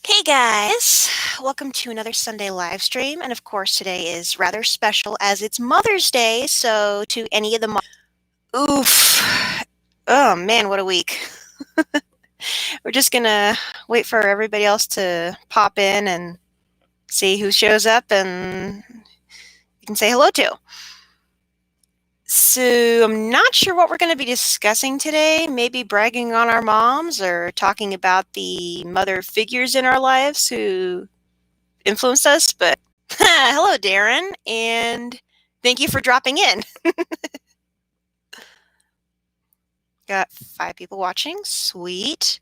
Hey guys, welcome to another Sunday live stream. And of course, today is rather special as it's Mother's Day. So, to any of the oof, oh man, what a week. We're just gonna wait for everybody else to pop in and see who shows up and you can say hello to. So, I'm not sure what we're going to be discussing today. Maybe bragging on our moms or talking about the mother figures in our lives who influenced us, but hello, Darren, and thank you for dropping in. Got 5 people watching. Sweet.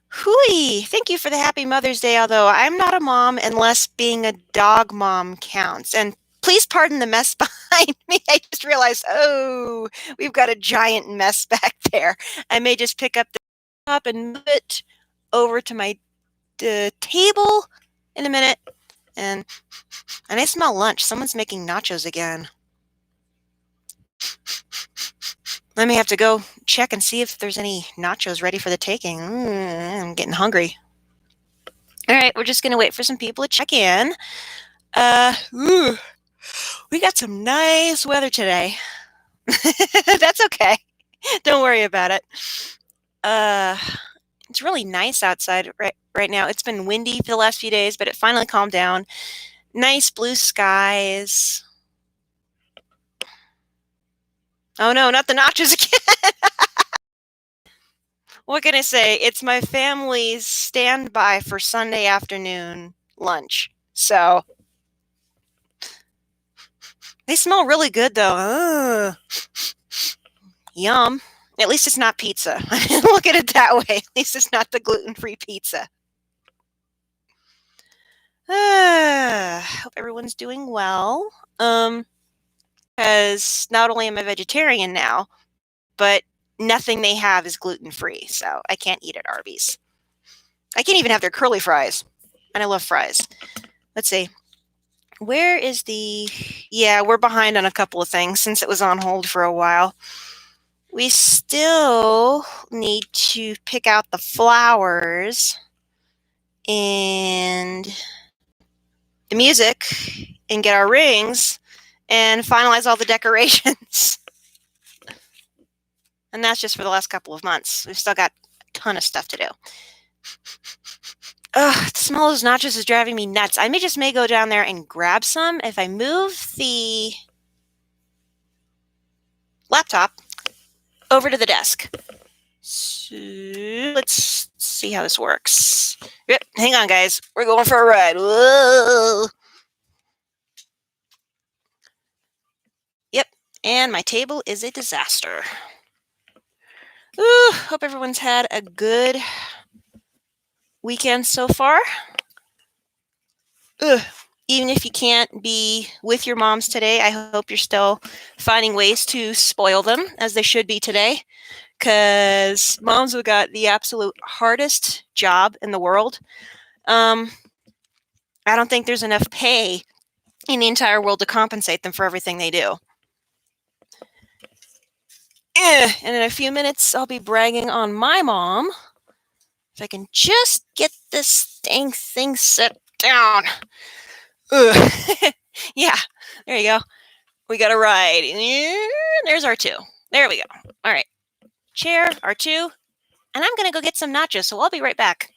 Hooey! Thank you for the happy Mother's Day, although I'm not a mom unless being a dog mom counts. And please pardon the mess behind me. I just realized, oh, we've got a giant mess back there. I may just pick up the top and move it over to my table in a minute. And I smell lunch. Someone's making nachos again. Let me have to go check and see if there's any nachos ready for the taking. I'm getting hungry. All right, we're just going to wait for some people to check in. We got some nice weather today. That's okay. Don't worry about it. It's really nice outside right now. It's been windy for the last few days, but it finally calmed down. Nice blue skies. Oh no, not the nachos again. What can I say? It's my family's standby for Sunday afternoon lunch. So they smell really good though. Yum. At least it's not pizza. Look at it that way. At least it's not the gluten-free pizza. Hope everyone's doing well. Because not only am I vegetarian now, but nothing they have is gluten-free, so I can't eat at Arby's. I can't even have their curly fries, and I love fries. Let's see. Where is the... Yeah, we're behind on a couple of things since it was on hold for a while. We still need to pick out the flowers and the music and get our rings and finalize all the decorations. And that's just for the last couple of months. We've still got a ton of stuff to do. Ugh, the smell of those nachos is driving me nuts. I may go down there and grab some. If I move the laptop over to the desk. So let's see how this works. Yep, hang on, guys. We're going for a ride. Whoa. Yep, and my table is a disaster. Ooh, hope everyone's had a good weekend so far. Even if you can't be with your moms today, I hope you're still finding ways to spoil them, as they should be today, because moms have got the absolute hardest job in the world. I don't think there's enough pay in the entire world to compensate them for everything they do. And in a few minutes, I'll be bragging on my mom. If I can just get this dang thing set down. Yeah, there you go. We got a ride. There's R2. There we go. All right. Chair, R2. And I'm going to go get some nachos, so I'll be right back.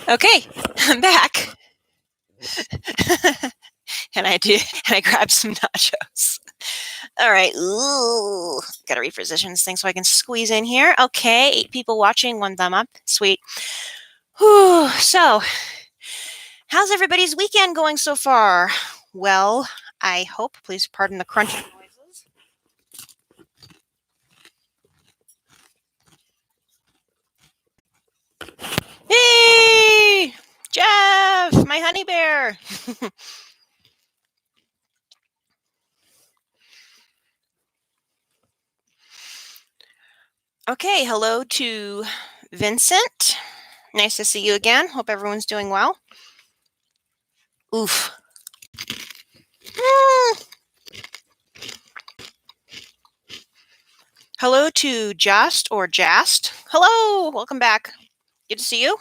Okay, I'm back. and I grabbed some nachos. All right. Ooh, gotta reposition this thing so I can squeeze in here. Okay, 8 people watching, 1 thumb up. Sweet. Whew. So, how's everybody's weekend going so far? Well, I hope, please pardon the crunching noises. Hey, Jeff, my honey bear. Okay, hello to Vincent. Nice to see you again. Hope everyone's doing well. Oof. Hello to Just or Jast. Hello, welcome back. Good to see you.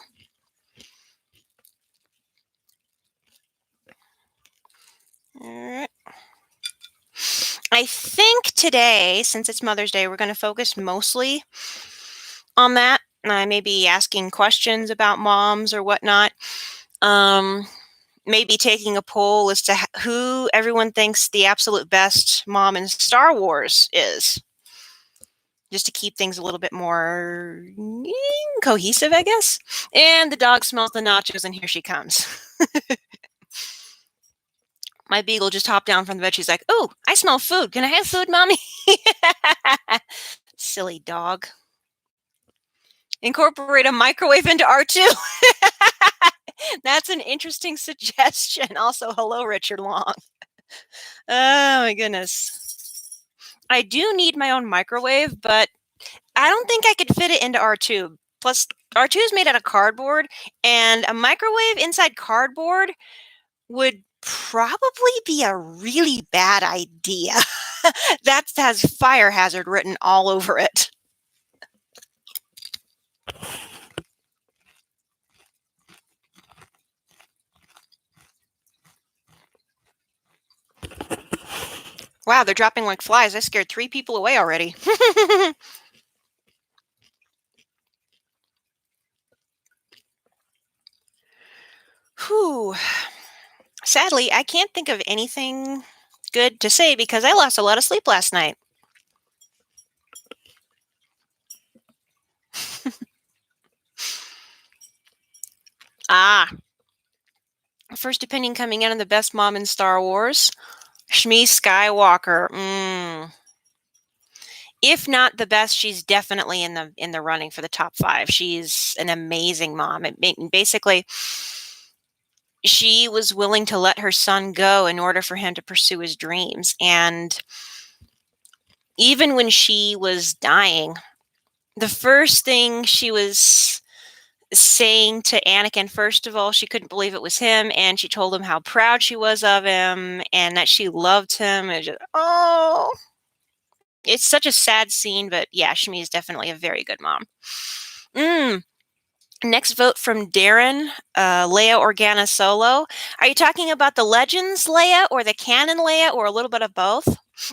All right. I think today, since it's Mother's Day, we're going to focus mostly on that. I may be asking questions about moms or whatnot. Maybe taking a poll as to who everyone thinks the absolute best mom in Star Wars is. Just to keep things a little bit more cohesive, I guess. And the dog smells the nachos, and here she comes. My beagle just hopped down from the bed. She's like, "Oh, I smell food. Can I have food, Mommy?" Silly dog. Incorporate a microwave into R2. That's an interesting suggestion. Also, hello, Richard Long. Oh, my goodness. I do need my own microwave, but I don't think I could fit it into R2. Plus, R2 is made out of cardboard, and a microwave inside cardboard would probably be a really bad idea. That has fire hazard written all over it. Wow, they're dropping like flies. I scared 3 people away already. Whew. Sadly, I can't think of anything good to say because I lost a lot of sleep last night. First opinion coming in on the best mom in Star Wars, Shmi Skywalker. If not the best, she's definitely in the running for the top 5. She's an amazing mom. Basically, she was willing to let her son go in order for him to pursue his dreams. And even when she was dying, the first thing she was saying to Anakin, first of all, she couldn't believe it was him, and she told him how proud she was of him and that she loved him. And just, oh, it's such a sad scene, but yeah, Shmi is definitely a very good mom. Next vote from Darren, Leia Organa Solo. Are you talking about the Legends Leia or the canon Leia or a little bit of both?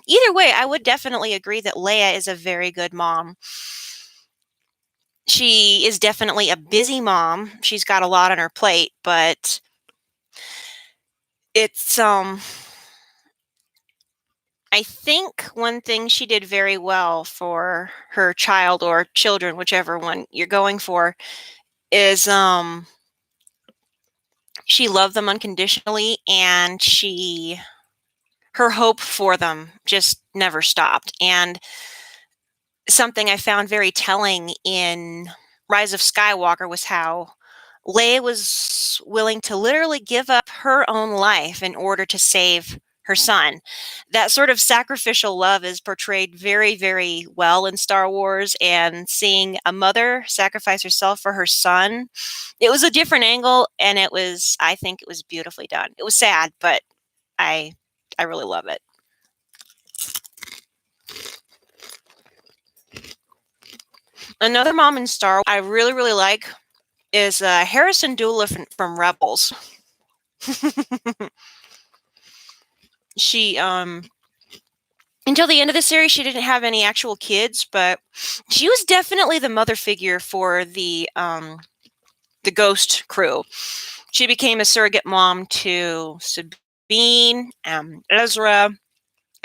Either way, I would definitely agree that Leia is a very good mom. She is definitely a busy mom. She's got a lot on her plate, but it's I think one thing she did very well for her child or children, whichever one you're going for, is she loved them unconditionally, and her hope for them just never stopped. And something I found very telling in Rise of Skywalker was how Leia was willing to literally give up her own life in order to save her son. That sort of sacrificial love is portrayed very, very well in Star Wars, and seeing a mother sacrifice herself for her son, it was a different angle, and I think it was beautifully done. It was sad, but I really love it. Another mom in Star Wars I really, really like is Harrison Dula from Rebels. She until the end of the series, she didn't have any actual kids, but she was definitely the mother figure for the the Ghost crew. She became a surrogate mom to Sabine, Ezra,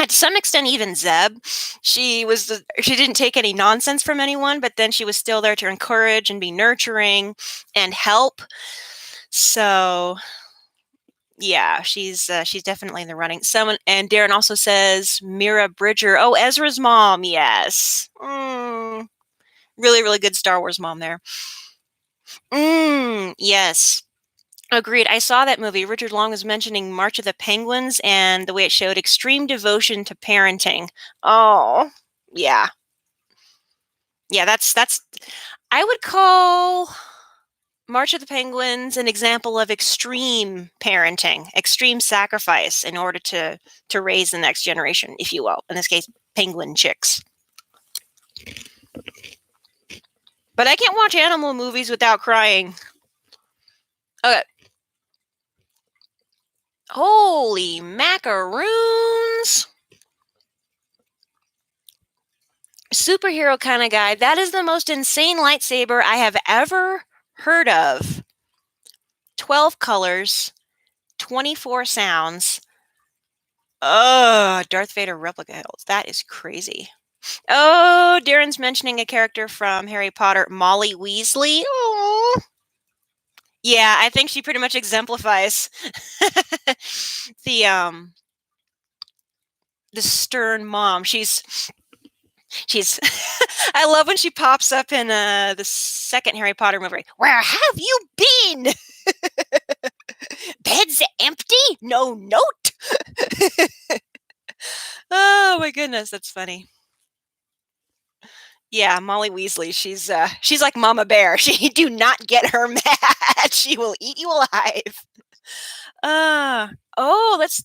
and to some extent even Zeb. She didn't take any nonsense from anyone, but then she was still there to encourage and be nurturing and help. So yeah, she's definitely in the running. And Darren also says Mira Bridger. Oh, Ezra's mom. Yes. Really, really good Star Wars mom there. Yes. Agreed. I saw that movie. Richard Long was mentioning March of the Penguins and the way it showed extreme devotion to parenting. Oh, yeah. Yeah, that's I would call March of the Penguins an example of extreme parenting, extreme sacrifice in order to raise the next generation, if you will. In this case, penguin chicks. But I can't watch animal movies without crying. Okay. Holy macaroons! Superhero kind of guy. That is the most insane lightsaber I have ever heard of. 12 colors, 24 sounds. Darth Vader replica hills. That is crazy. Oh, Darren's mentioning a character from Harry Potter, Molly Weasley. Oh. Yeah, I think she pretty much exemplifies the stern mom. She's I love when she pops up in the second Harry Potter movie. Where have you been? Bed's empty? No note? Oh my goodness, that's funny. Yeah, Molly Weasley. She's like Mama Bear. She do not get her mad. She will eat you alive.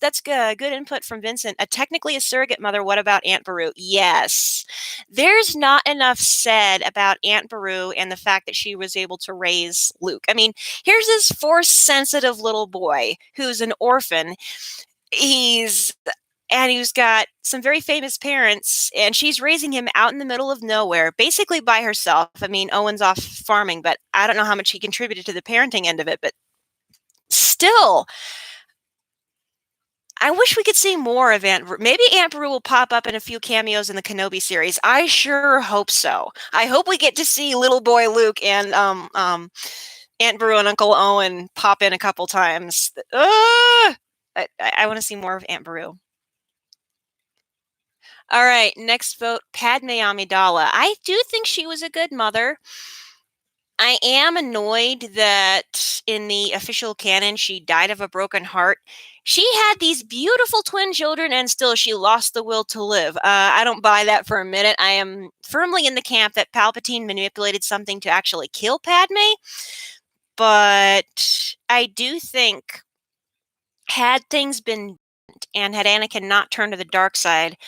That's good. Good input from Vincent. Technically a surrogate mother. What about Aunt Beru? Yes, there's not enough said about Aunt Beru and the fact that she was able to raise Luke. I mean, here's this Force-sensitive little boy who's an orphan. He's got some very famous parents, and she's raising him out in the middle of nowhere, basically by herself. I mean, Owen's off farming, but I don't know how much he contributed to the parenting end of it, but still, I wish we could see more of Aunt Beru. Maybe Aunt Beru will pop up in a few cameos in the Kenobi series. I sure hope so. I hope we get to see little boy Luke and Aunt Beru and Uncle Owen pop in a couple times. I want to see more of Aunt Beru. All right, next vote, Padme Amidala. I do think she was a good mother. I am annoyed that in the official canon, she died of a broken heart. She had these beautiful twin children, and still she lost the will to live. I don't buy that for a minute. I am firmly in the camp that Palpatine manipulated something to actually kill Padme. But I do think had things been and had Anakin not turned to the dark side,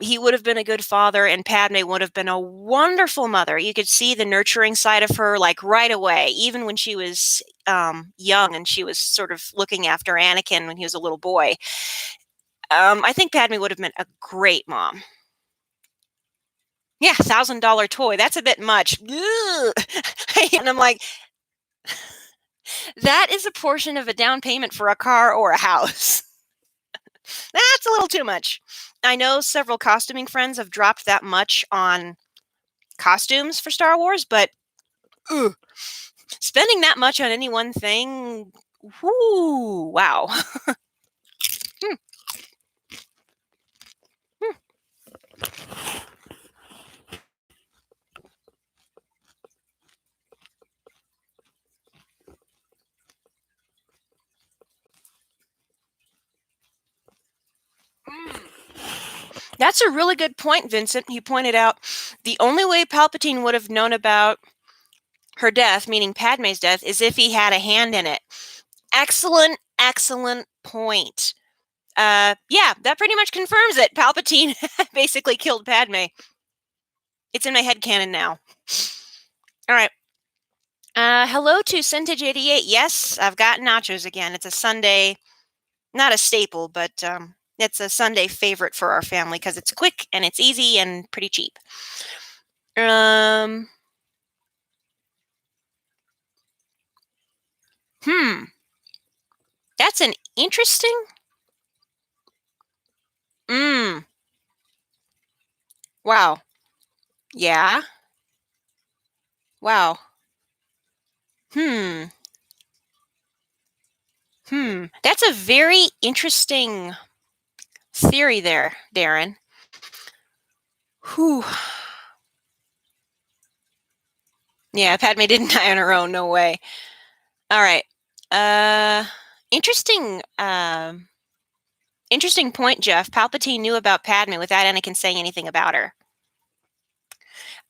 he would have been a good father, and Padme would have been a wonderful mother. You could see the nurturing side of her, like, right away, even when she was young and she was sort of looking after Anakin when he was a little boy. I think Padme would have been a great mom. Yeah, $1,000 toy. That's a bit much. And I'm like, that is a portion of a down payment for a car or a house. That's a little too much. I know several costuming friends have dropped that much on costumes for Star Wars, but spending that much on any one thing, whoo, wow. That's a really good point, Vincent. He pointed out the only way Palpatine would have known about her death, meaning Padme's death, is if he had a hand in it. Excellent, excellent point. Yeah, that pretty much confirms it. Palpatine basically killed Padme. It's in my headcanon now. All right. Hello to Cintage88. Yes, I've got nachos again. It's a Sunday, not a staple, but it's a Sunday favorite for our family because it's quick and it's easy and pretty cheap. Hmm. That's an interesting. Mm. Wow. Yeah. Wow. Hmm. That's a very interesting theory there, Darren. Whew. Yeah, Padme didn't die on her own. No way. All right. Uh, interesting. Interesting point, Jeff. Palpatine knew about Padme without Anakin saying anything about her.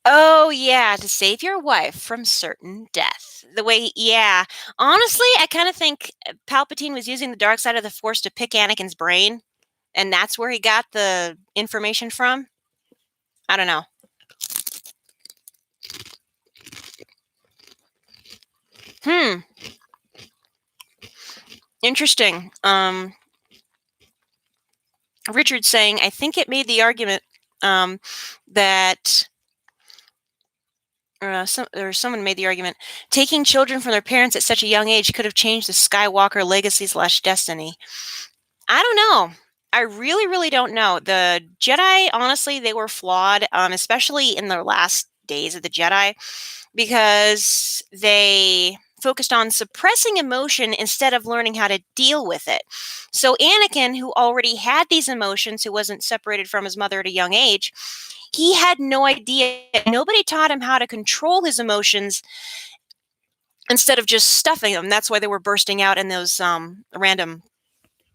Oh yeah, to save your wife from certain death. The way, yeah. Honestly, I kind of think Palpatine was using the dark side of the Force to pick Anakin's brain, and that's where he got the information from. I don't know. Hmm. Interesting. Richard saying, I think it made the argument that someone made the argument taking children from their parents at such a young age could have changed the Skywalker legacy / destiny. I don't know. I really, really don't know. The Jedi, honestly, they were flawed, especially in the last days of the Jedi, because they focused on suppressing emotion instead of learning how to deal with it. So Anakin, who already had these emotions, who wasn't separated from his mother at a young age, he had no idea. Nobody taught him how to control his emotions instead of just stuffing them. That's why they were bursting out in those random,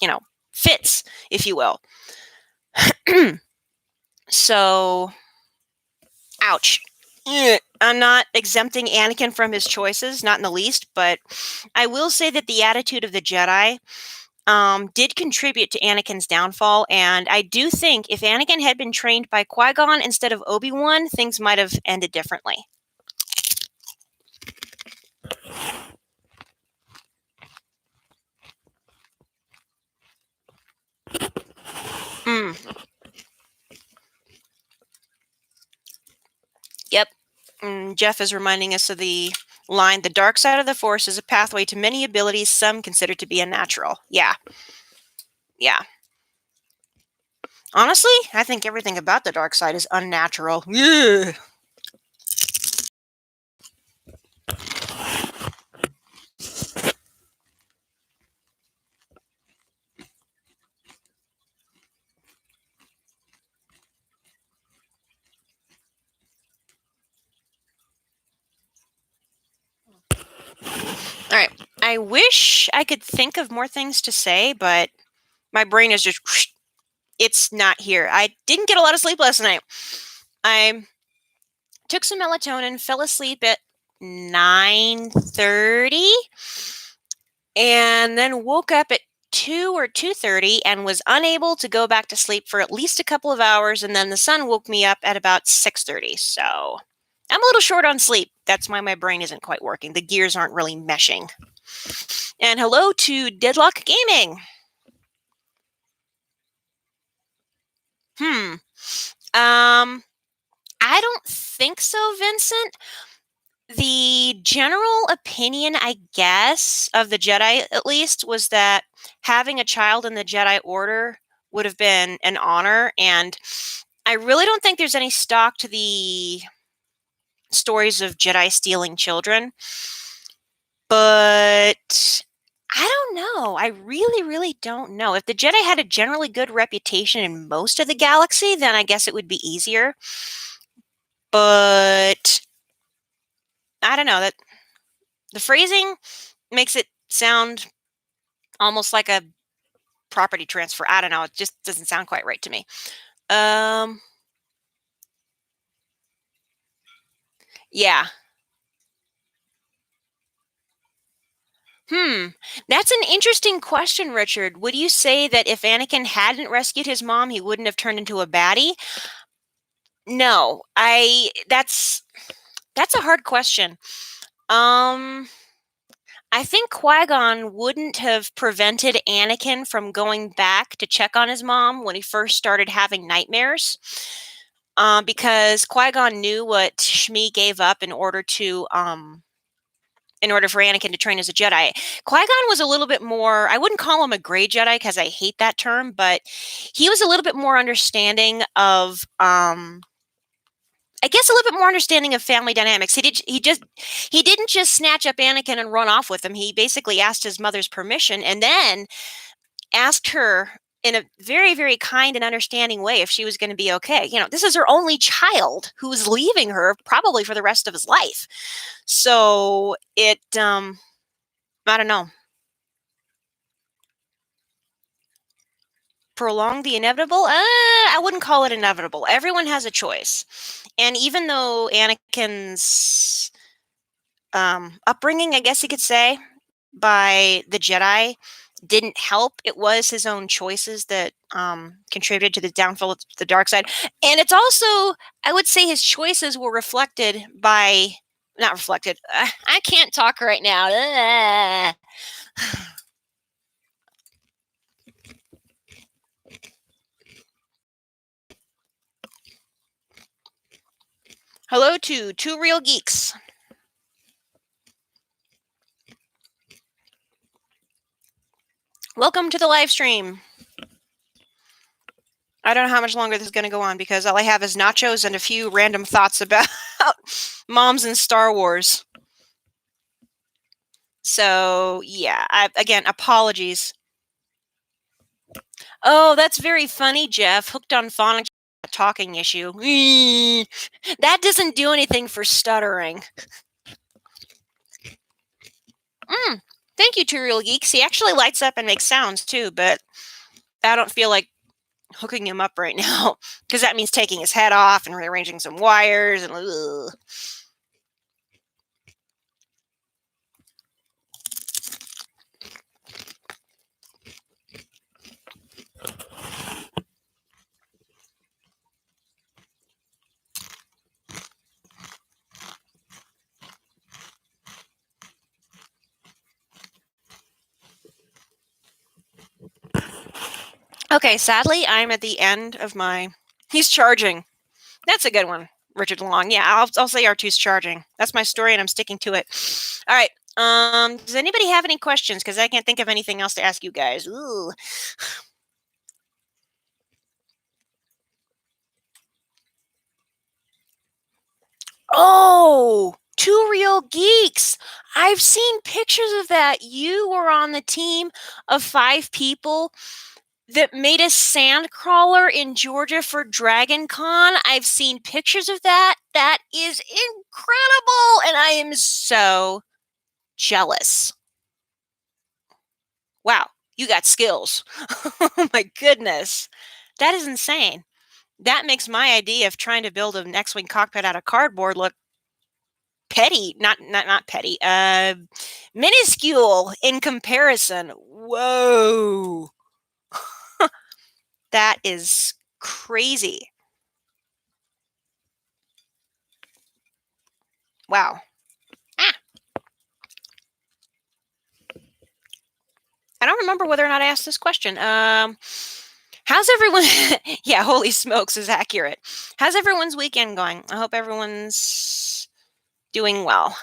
you know, fits, if you will. So, ouch. I'm not exempting Anakin from his choices, not in the least, but I will say that the attitude of the Jedi did contribute to Anakin's downfall, and I do think if Anakin had been trained by Qui-Gon instead of Obi-Wan, things might have ended differently. Mm, yep. Jeff is reminding us of the line, the dark side of the Force is a pathway to many abilities some consider to be unnatural. Yeah. Yeah. Honestly, I think everything about the dark side is unnatural. Yeah. All right. I wish I could think of more things to say, but my brain is just it's not here. I didn't get a lot of sleep last night. I took some melatonin, fell asleep at 9:30 and then woke up at 2 or 2:30 and was unable to go back to sleep for at least a couple of hours, and then the sun woke me up at about 6:30. So, I'm a little short on sleep. That's why my brain isn't quite working. The gears aren't really meshing. And hello to Deadlock Gaming. Hmm. Um, I don't think so, Vincent. The general opinion, I guess, of the Jedi at least was that having a child in the Jedi Order would have been an honor, and I really don't think there's any stock to the stories of Jedi stealing children. But I don't know. I really, really don't know. If the Jedi had a generally good reputation in most of the galaxy, then I guess it would be easier. But I don't know. That the phrasing makes it sound almost like a property transfer. I don't know. It just doesn't sound quite right to me. Um, yeah. Hmm. That's an interesting question, Richard. Would you say that if Anakin hadn't rescued his mom, he wouldn't have turned into a baddie? No. That's a hard question. Um, I think Qui-Gon wouldn't have prevented Anakin from going back to check on his mom when he first started having nightmares. Because Qui-Gon knew what Shmi gave up in order to in order for Anakin to train as a Jedi. Qui-Gon was a little bit more, I wouldn't call him a gray Jedi because I hate that term, but he was a little bit more understanding of, I guess a little bit more understanding of family dynamics. He didn't just snatch up Anakin and run off with him. He basically asked his mother's permission and then asked her in a very, very kind and understanding way if she was going to be okay. You know, this is her only child who's leaving her probably for the rest of his life. So I don't know. Prolong the inevitable? I wouldn't call it inevitable. Everyone has a choice. And even though Anakin's upbringing, I guess you could say, by the Jedi didn't help, it was his own choices that contributed to the downfall of the dark side. And it's also, I would say his choices were reflected by, not reflected, I can't talk right now. Hello to Two Real Geeks. Welcome to the live stream. I don't know how much longer this is going to go on because all I have is nachos and a few random thoughts about moms and Star Wars. So, yeah, again, apologies. Oh, that's very funny, Jeff. Hooked on phonics, talking issue. That doesn't do anything for stuttering. Thank you, Two Real Geeks. He actually lights up and makes sounds too, but I don't feel like hooking him up right now because that means taking his head off and rearranging some wires and ugh. Okay, sadly, I'm at the end of my... He's charging. That's a good one, Richard Long. Yeah, I'll say R2's charging. That's my story, and I'm sticking to it. All right. Does anybody have any questions? Because I can't think of anything else to ask you guys. Ooh. Oh, Two Real Geeks. I've seen pictures of that. You were on the team of 5 people that made a sand crawler in Georgia for Dragon Con. I've seen pictures of that. That is incredible. And I am so jealous. Wow, you got skills. Oh my goodness. That is insane. That makes my idea of trying to build an X-Wing cockpit out of cardboard look petty, not petty, minuscule in comparison. Whoa. That is crazy. Wow. Ah. I don't remember whether or not I asked this question. How's everyone? Yeah, holy smokes is accurate. How's everyone's weekend going? I hope everyone's doing well.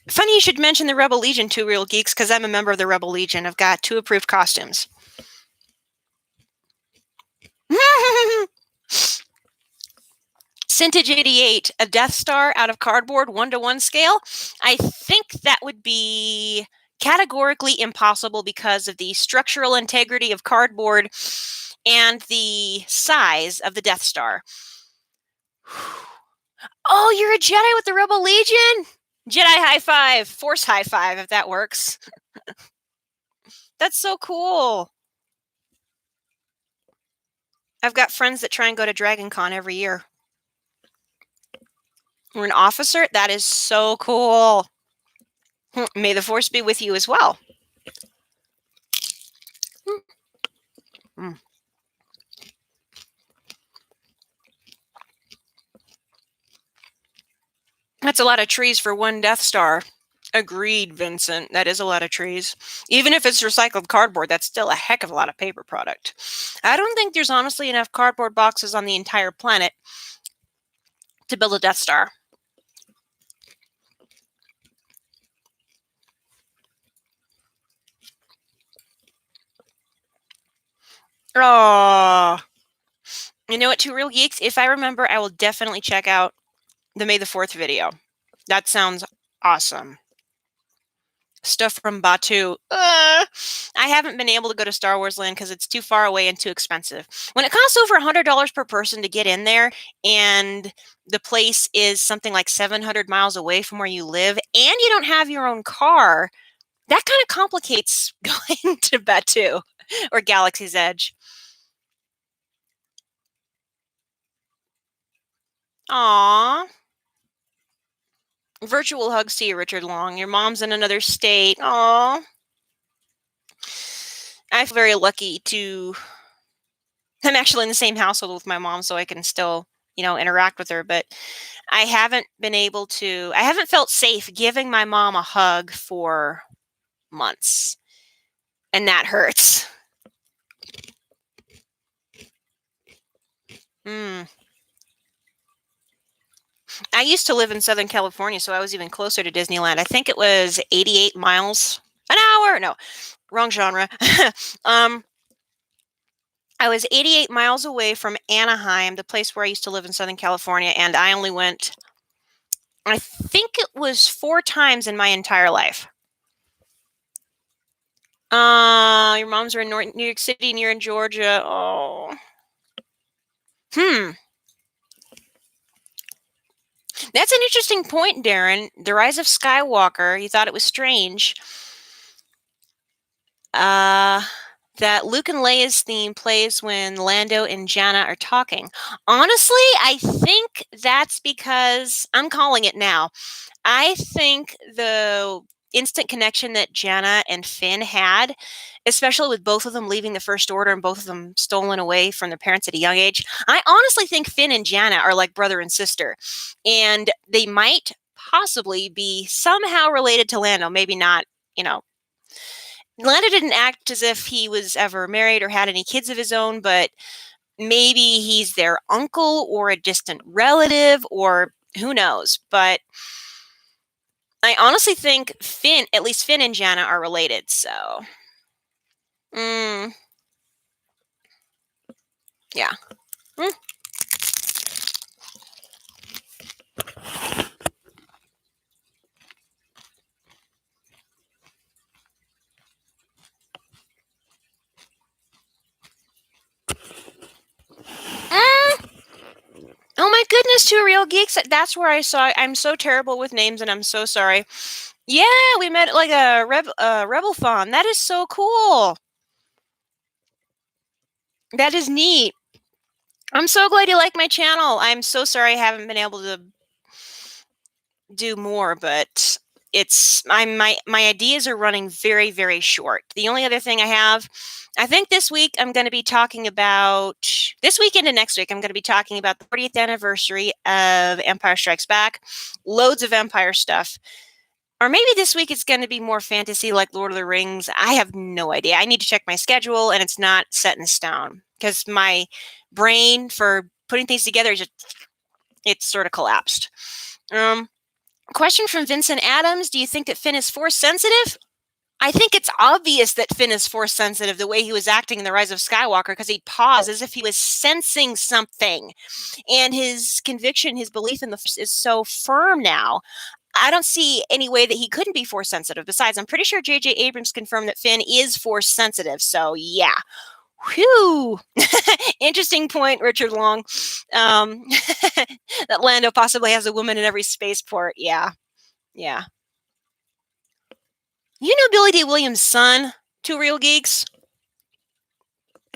Funny you should mention the Rebel Legion, Two Real Geeks, because I'm a member of the Rebel Legion. I've got 2 approved costumes. Cintage 88, a Death Star out of cardboard, 1-to-1 scale. I think that would be categorically impossible because of the structural integrity of cardboard and the size of the Death Star. Oh, you're a Jedi with the Rebel Legion? Jedi high five, Force high five, if that works. That's so cool. I've got friends that try and go to Dragon Con every year. You're an officer? That is so cool. May the Force be with you as well. That's a lot of trees for one Death Star. Agreed, Vincent. That is a lot of trees. Even if it's recycled cardboard, that's still a heck of a lot of paper product. I don't think there's honestly enough cardboard boxes on the entire planet to build a Death Star. Oh, you know what, Two Real Geeks? If I remember, I will definitely check out the May the 4th video. That sounds awesome. Stuff from Batu. I haven't been able to go to Star Wars Land because it's too far away and too expensive. When it costs over $100 per person to get in there, and the place is something like 700 miles away from where you live, and you don't have your own car, that kind of complicates going to Batu or Galaxy's Edge. Aww. Virtual hugs to you, Richard Long. Your mom's in another state. Aww. I feel very lucky to. I'm actually in the same household with my mom, so I can still, interact with her. But I haven't been able to. I haven't felt safe giving my mom a hug for months, and that hurts. Mm. I used to live in Southern California, so I was even closer to Disneyland. I think it was 88 miles an hour. No, wrong genre. I was 88 miles away from Anaheim, the place where I used to live in Southern California, and I only went, I think it was 4 times in my entire life. Your moms are in New York City and you're in Georgia. Oh. That's an interesting point, Darren. The Rise of Skywalker, you thought it was strange. That Luke and Leia's theme plays when Lando and Janna are talking. Honestly, I think that's because I'm calling it now. I think the instant connection that Janna and Finn had, especially with both of them leaving the First Order and both of them stolen away from their parents at a young age, I honestly think Finn and Janna are like brother and sister. And they might possibly be somehow related to Lando. Maybe not, Lando didn't act as if he was ever married or had any kids of his own, but maybe he's their uncle or a distant relative, or who knows. But I honestly think at least Finn and Janna are related, so. Yeah. Oh my goodness, Two Real Geeks. That's where I saw. I'm so terrible with names, and I'm so sorry. Yeah, we met like a Rebel-thon. That is so cool. That is neat. I'm so glad you like my channel. I'm so sorry I haven't been able to do more, but my ideas are running very, very short. The only other thing I think this week I'm going to be talking about, this weekend and next week, I'm going to be talking about the 40th anniversary of Empire Strikes Back, loads of Empire stuff. Or maybe this week it's going to be more fantasy like Lord of the Rings. I have no idea. I need to check my schedule, and it's not set in stone because my brain for putting things together it's sort of collapsed. Question from Vincent Adams. Do you think that Finn is force sensitive? I think it's obvious that Finn is force sensitive the way he was acting in The Rise of Skywalker, because he'd pause as if he was sensing something. And his conviction, his belief in the force is so firm now. I don't see any way that he couldn't be force sensitive. Besides, I'm pretty sure J.J. Abrams confirmed that Finn is force sensitive. So, yeah. Whew. Interesting point, Richard Long. That Lando possibly has a woman in every spaceport. Yeah. Yeah. You know Billy D. Williams' son, Two Real Geeks?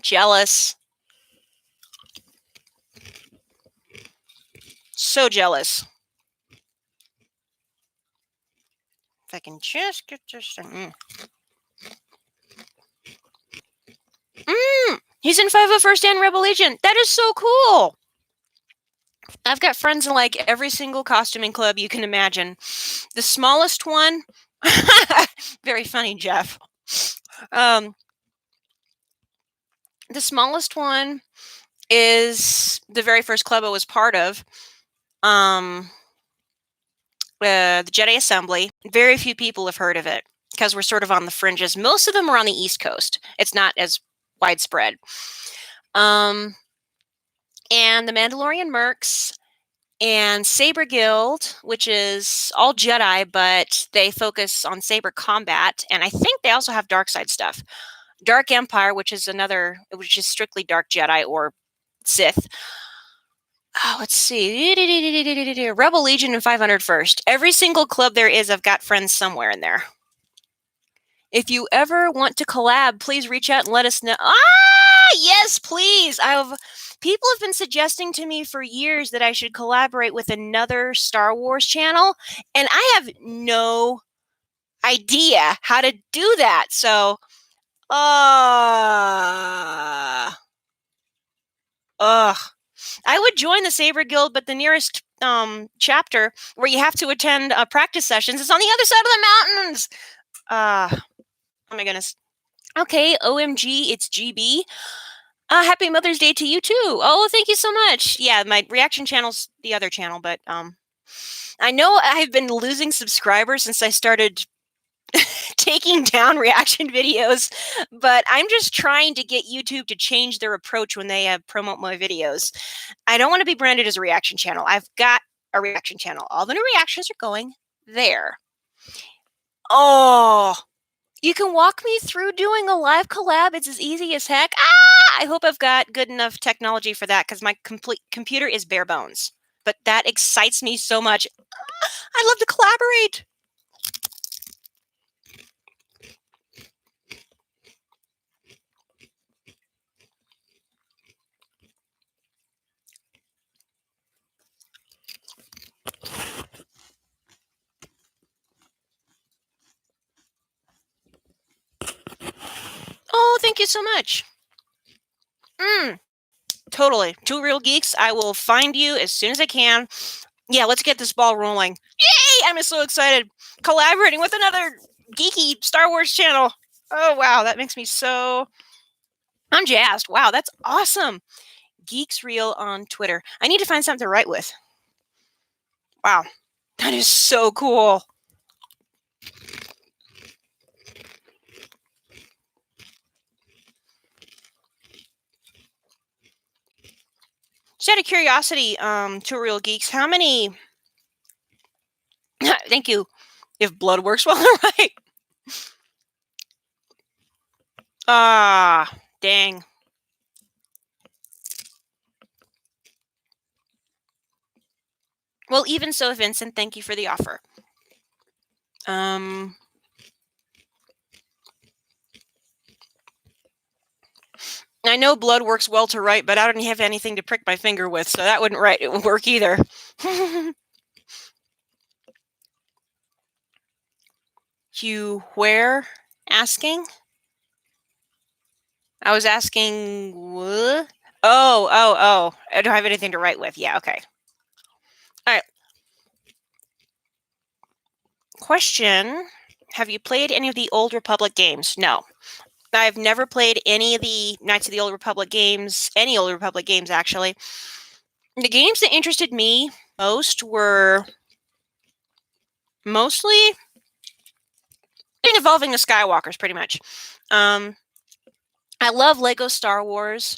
Jealous. So jealous. If I can just get this thing. He's in 501st and Rebel Legion. That is so cool. I've got friends in like every single costuming club you can imagine. The smallest one Very funny, Jeff. Um, the smallest one is the very first club I was part of. The Jedi Assembly. Very few people have heard of it because we're sort of on the fringes. Most of them are on the East Coast. It's not as widespread. And the Mandalorian Mercs and Saber Guild, which is all Jedi, but they focus on saber combat. And I think they also have dark side stuff. Dark Empire, which is strictly Dark Jedi or Sith. Oh, let's see. Rebel Legion and 500 First. Every single club there is, I've got friends somewhere in there. If you ever want to collab, please reach out and let us know. Yes, please. People have been suggesting to me for years that I should collaborate with another Star Wars channel, and I have no idea how to do that. So, I would join the Saber Guild, but the nearest chapter where you have to attend practice sessions is on the other side of the mountains. Oh my goodness. Okay, OMG, it's GB. Happy Mother's Day to you too. Oh, thank you so much. Yeah, my reaction channel's the other channel, but I know I've been losing subscribers since I started taking down reaction videos, but I'm just trying to get YouTube to change their approach when they promote my videos. I don't want to be branded as a reaction channel. I've got a reaction channel. All the new reactions are going there. Oh, you can walk me through doing a live collab. It's as easy as heck. I hope I've got good enough technology for that because my computer is bare bones. But that excites me so much. I'd love to collaborate. Oh, thank you so much. Totally. Two Real Geeks, I will find you as soon as I can. Yeah, let's get this ball rolling. Yay! I'm so excited. Collaborating with another geeky Star Wars channel. Oh, wow. That makes me so... I'm jazzed. Wow, that's awesome. Geeks Real on Twitter. I need to find something to write with. Wow. That is so cool. Just out of curiosity, Two Real Geeks, how many... Thank you. If blood works well, right? Dang. Well, even so, Vincent, thank you for the offer. I know blood works well to write, but I don't have anything to prick my finger with, so that wouldn't work either. You where? Asking? I was asking what? Oh. I don't have anything to write with. Yeah, okay. All right. Question. Have you played any of the Old Republic games? No. I've never played any of the Knights of the Old Republic games, any Old Republic games, actually. The games that interested me most were mostly involving the Skywalkers, pretty much. I love Lego Star Wars.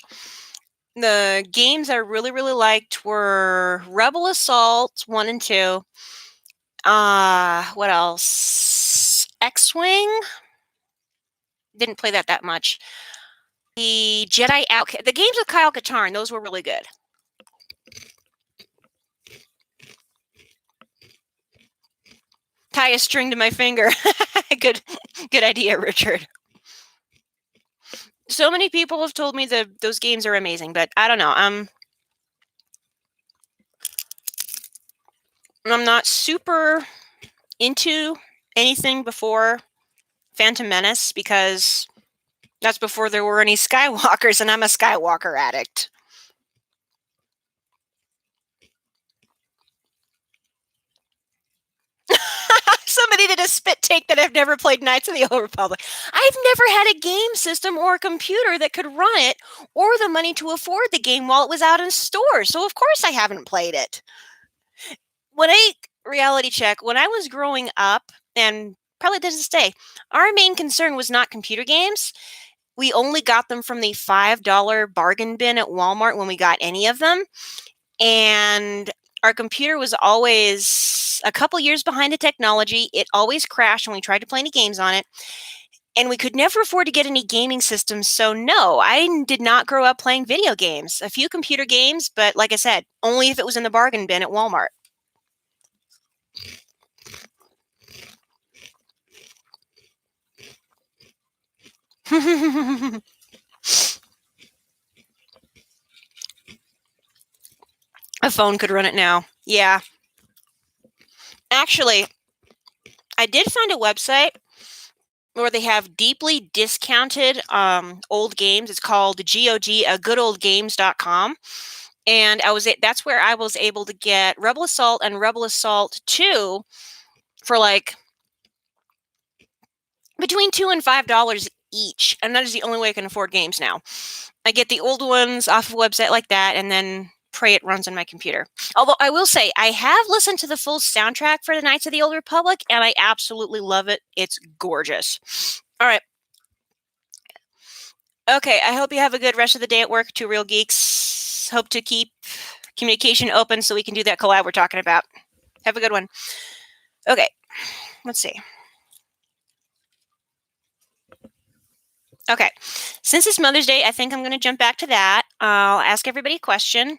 The games I really, really liked were Rebel Assault 1 and 2. What else? X-Wing? Didn't play that much. The Jedi Outcast. The games with Kyle Katarn, those were really good. Tie a string to my finger. Good idea, Richard. So many people have told me that those games are amazing, but I don't know. I'm not super into anything before Phantom Menace because that's before there were any Skywalkers, and I'm a Skywalker addict. Somebody needed a spit take that I've never played Knights of the Old Republic. I've never had a game system or a computer that could run it or the money to afford the game while it was out in stores. So of course I haven't played it. When I reality check, when I was growing up, and probably to this day, our main concern was not computer games. We only got them from the $5 bargain bin at Walmart when we got any of them. And our computer was always a couple years behind the technology. It always crashed when we tried to play any games on it. And we could never afford to get any gaming systems. So, no, I did not grow up playing video games. A few computer games, but like I said, only if it was in the bargain bin at Walmart. A phone could run it now. Yeah. Actually, I did find a website where they have deeply discounted old games. It's called GOG, goodoldgames.com. And that's where I was able to get Rebel Assault and Rebel Assault 2 for like between $2 and $5 each. And that is the only way I can afford games now. I get the old ones off of a website like that and then pray it runs on my computer. Although I will say, I have listened to the full soundtrack for the Knights of the Old Republic, and I absolutely love it. It's gorgeous. All right. Okay, I hope you have a good rest of the day at work, Two Real Geeks. Hope to keep communication open so we can do that collab we're talking about. Have a good one. Okay, let's see. Okay, since it's Mother's Day, I think I'm going to jump back to that. I'll ask everybody a question.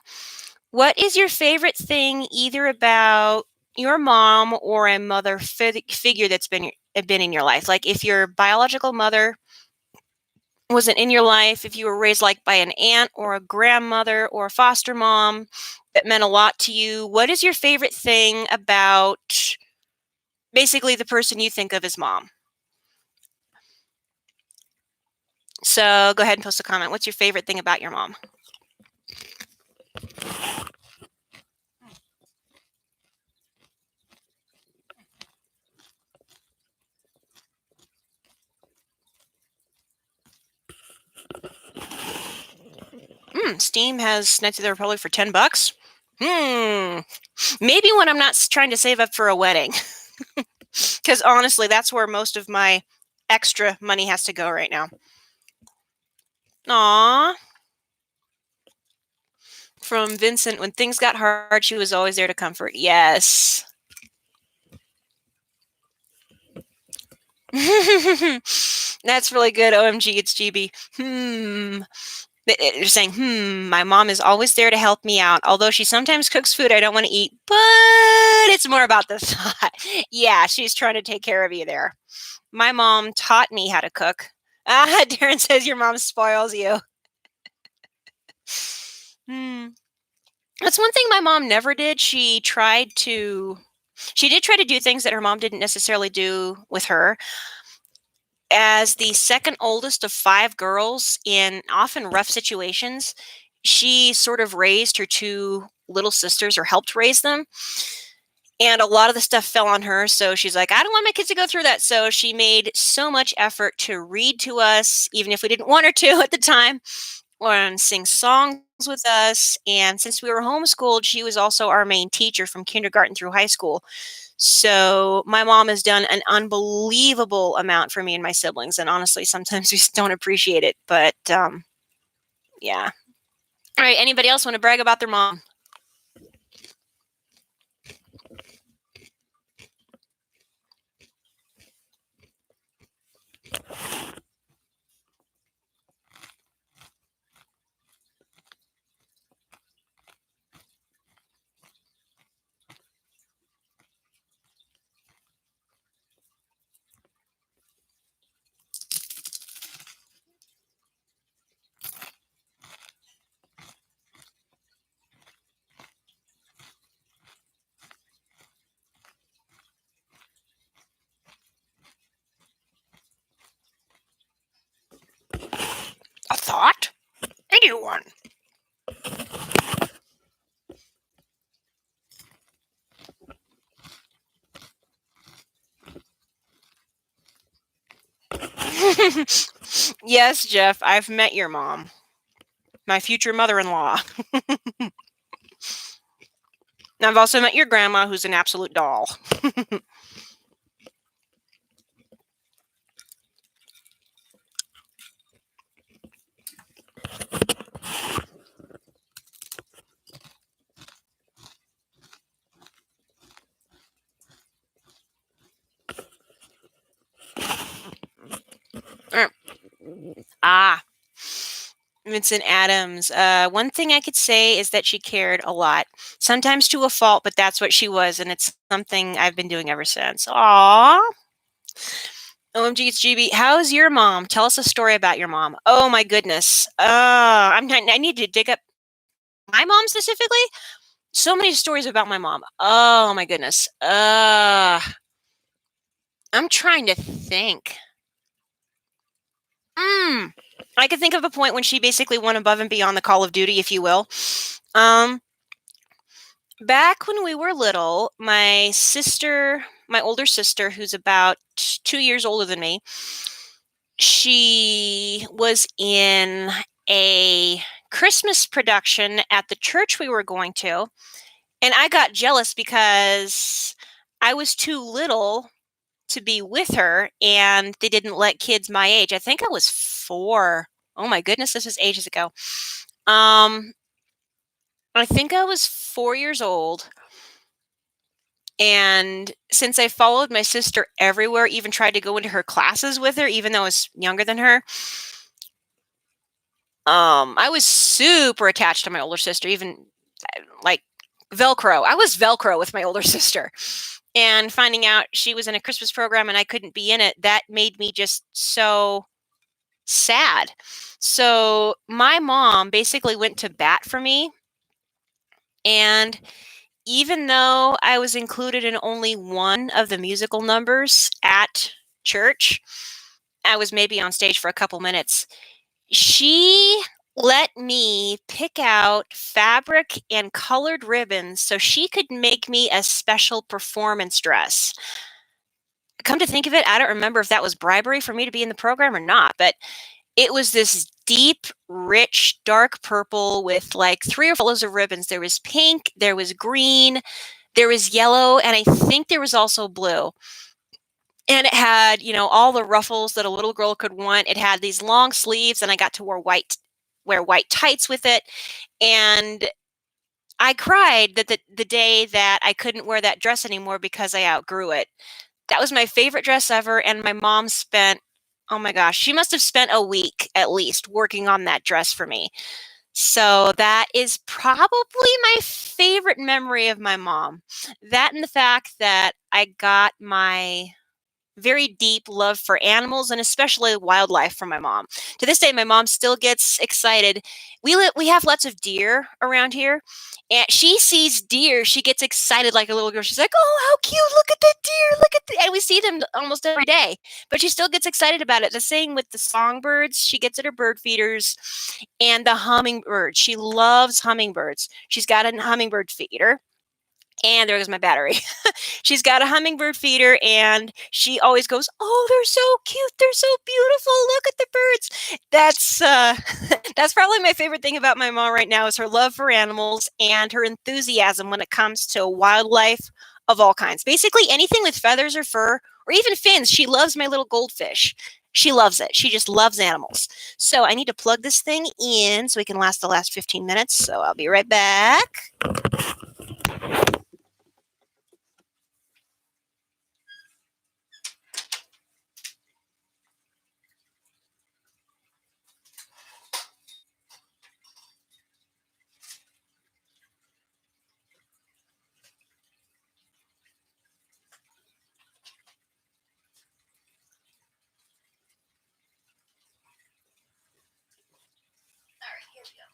What is your favorite thing either about your mom or a mother figure that's been in your life? Like if your biological mother wasn't in your life, if you were raised like by an aunt or a grandmother or a foster mom that meant a lot to you, what is your favorite thing about basically the person you think of as mom? So go ahead and post a comment. What's your favorite thing about your mom? Steam has Knights of the Republic for $10. Maybe when I'm not trying to save up for a wedding. Because honestly, that's where most of my extra money has to go right now. Aww. From Vincent, when things got hard, she was always there to comfort. Yes. That's really good. OMG, it's GB. You're saying, my mom is always there to help me out. Although she sometimes cooks food I don't want to eat, but it's more about the thought. Yeah, she's trying to take care of you there. My mom taught me how to cook. Darren says your mom spoils you. That's one thing my mom never did. She did try to do things that her mom didn't necessarily do with her. As the second oldest of 5 girls in often rough situations, she sort of raised her 2 little sisters or helped raise them. And a lot of the stuff fell on her. So she's like, I don't want my kids to go through that. So she made so much effort to read to us, even if we didn't want her to at the time, and sing songs with us. And since we were homeschooled, she was also our main teacher from kindergarten through high school. So my mom has done an unbelievable amount for me and my siblings. And honestly, sometimes we just don't appreciate it. But yeah. All right. Anybody else want to brag about their mom? Yes, Jeff, I've met your mom, my future mother-in-law. I've also met your grandma, who's an absolute doll. Er, Ah, Vincent Adams. One thing I could say is that she cared a lot, sometimes to a fault, but that's what she was, and it's something I've been doing ever since. Aww. OMG, it's GB. How's your mom? Tell us a story about your mom. Oh my goodness. I need to dig up my mom specifically. So many stories about my mom. Oh my goodness. I'm trying to think. I could think of a point when she basically went above and beyond the call of duty, if you will. Um, Back when we were little, my sister, my older sister, who's about 2 years older than me, she was in a Christmas production at the church we were going to. And I got jealous because I was too little to be with her, and they didn't let kids my age. I think I was 4. Oh my goodness, this was ages ago. Um, I think I was 4 years old, and since I followed my sister everywhere, even tried to go into her classes with her, even though I was younger than her, I was super attached to my older sister, even like Velcro. I was Velcro with my older sister. And finding out she was in a Christmas program and I couldn't be in it, that made me just so sad. So my mom basically went to bat for me. And even though I was included in only one of the musical numbers at church, I was maybe on stage for a couple minutes. She let me pick out fabric and colored ribbons so she could make me a special performance dress. Come to think of it, I don't remember if that was bribery for me to be in the program or not, but it was this deep, rich, dark purple with like 3 or 4 colors of ribbons. There was pink, there was green, there was yellow, and I think there was also blue. And it had, all the ruffles that a little girl could want. It had these long sleeves, and I got to wear white tights with it. And I cried that the day that I couldn't wear that dress anymore because I outgrew it. That was my favorite dress ever, and my mom spent, oh my gosh, she must have spent a week at least working on that dress for me. So that is probably my favorite memory of my mom. That and the fact that I got my very deep love for animals and especially wildlife from my mom. To this day, my mom still gets excited. We have lots of deer around here, and she sees deer, she gets excited like a little girl. She's like, "Oh, how cute! Look at that deer! Look at the," and we see them almost every day. But she still gets excited about it. The same with the songbirds. She gets at her bird feeders, and the hummingbirds. She loves hummingbirds. She's got a hummingbird feeder. And there goes my battery. She's got a hummingbird feeder, and she always goes, "Oh, they're so cute! They're so beautiful! Look at the birds!" That's probably my favorite thing about my mom right now is her love for animals and her enthusiasm when it comes to wildlife of all kinds. Basically, anything with feathers or fur or even fins. She loves my little goldfish. She loves it. She just loves animals. So I need to plug this thing in so we can last the last 15 minutes. So I'll be right back. All right, here we go.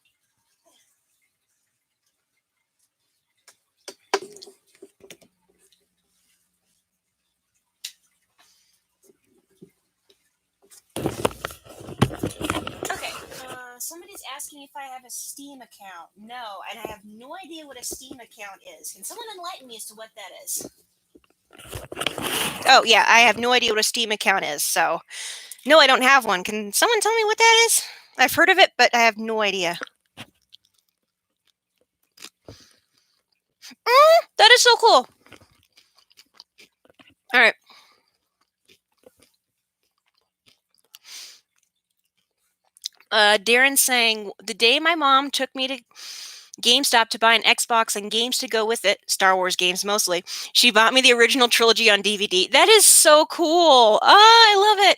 Okay, somebody's asking if I have a Steam account. No, and I have no idea what a Steam account is. Can someone enlighten me as to what that is? Oh, yeah, I have no idea what a Steam account is, so No, I don't have one. Can someone tell me what that is? I've heard of it, but I have no idea. That is so cool. All right. Darren's saying, the day my mom took me to GameStop to buy an Xbox and games to go with it, Star Wars games mostly, she bought me the original trilogy on DVD. That is so cool. I love it.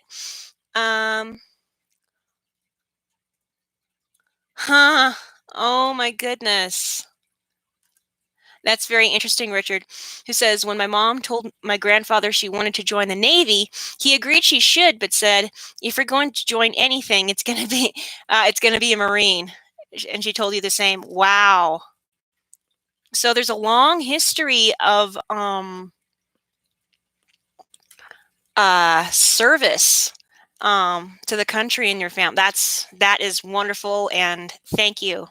Huh. Oh my goodness. That's very interesting, Richard, who says, when my mom told my grandfather she wanted to join the Navy, he agreed she should, but said, if you're going to join anything, it's going to be a Marine. And she told you the same. Wow. So there's a long history of service to the country in your family. That is wonderful, and thank you.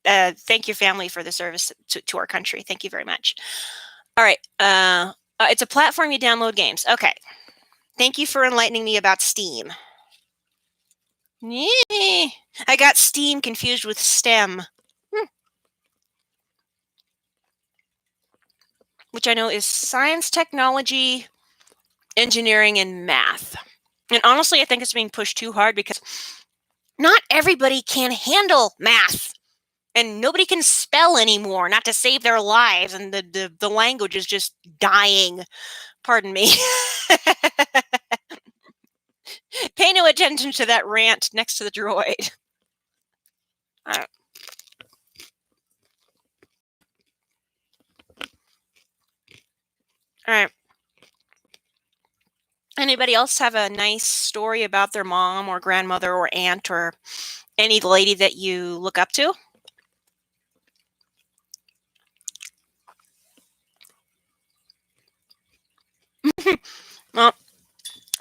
Thank your family for the service to our country. Thank you very much. All right. It's a platform you download games. Okay. Thank you for enlightening me about Steam. Yeah. I got Steam confused with STEM, which I know is science, technology, engineering, and math. And honestly, I think it's being pushed too hard because not everybody can handle math. And nobody can spell anymore, not to save their lives. And the language is just dying. Pardon me. Pay no attention to that rant next to the droid. All right. All right. Anybody else have a nice story about their mom or grandmother or aunt or any lady that you look up to? Well,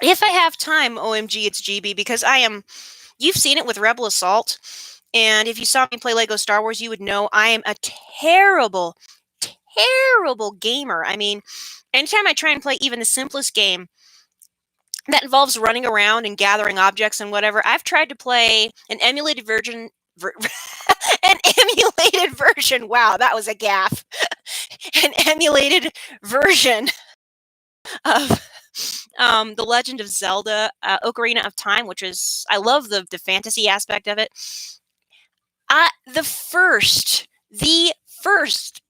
if I have time, OMG, it's GB, because you've seen it with Rebel Assault. And if you saw me play Lego Star Wars, you would know I am a terrible, terrible gamer. I mean, anytime I try and play even the simplest game that involves running around and gathering objects and whatever, I've tried to play an emulated version. An emulated version. Wow, that was a gaffe. An emulated version of The Legend of Zelda, Ocarina of Time, which is, I love the fantasy aspect of it. The first,